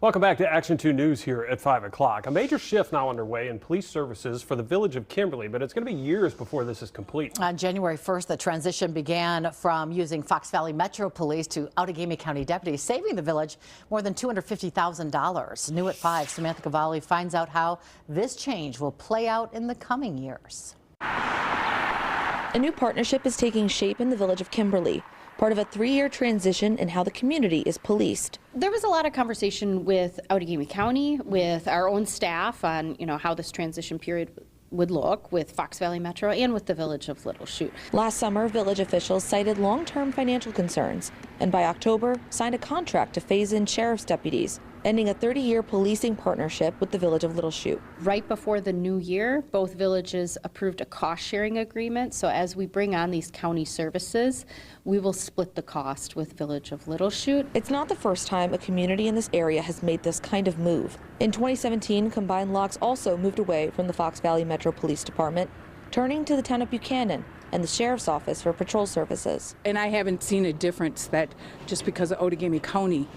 Welcome back to Action 2 News here at 5 o'clock. A major shift now underway in police services for the village of Kimberly, but it's going to be years before this is complete. On January 1st, the transition began from using Fox Valley Metro Police to Outagamie County deputies, saving the village more than $250,000. New at 5, Samantha Cavalli finds out how this change will play out in the coming years. A new partnership is taking shape in the village of Kimberly, part of a 3-year transition in how the community is policed. There was a lot of conversation with Outagamie County, with our own staff on, how this transition period would look with Fox Valley Metro and with the village of Little Chute. Last summer, village officials cited long-term financial concerns and by October signed a contract to phase in sheriff's deputies, ending a 30-year policing partnership with the village of Little Chute. Right before the new year, both villages approved a cost-sharing agreement. So as we bring on these county services, we will split the cost with village of Little Chute. It's not the first time a community in this area has made this kind of move. In 2017, Combined Locks also moved away from the Fox Valley Metro Police Department, turning to the town of Buchanan and the Sheriff's Office for patrol services. And I haven't seen a difference that just because of Outagamie County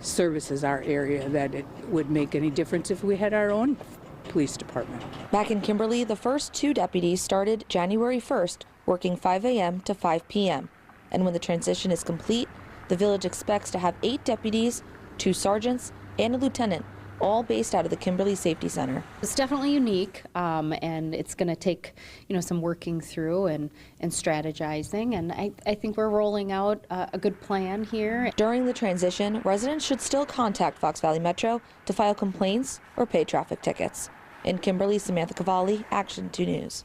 services our area that it would make any difference if we had our own police department. Back in Kimberly, the first 2 deputies started January 1st, working 5 a.m. to 5 p.m. And when the transition is complete, the village expects to have 8 deputies, 2 sergeants, and a lieutenant, all based out of the Kimberly Safety Center. It's definitely unique, and it's going to take, some working through and strategizing. And I think we're rolling out a good plan here. During the transition, residents should still contact Fox Valley Metro to file complaints or pay traffic tickets. In Kimberly, Samantha Cavalli, Action 2 News.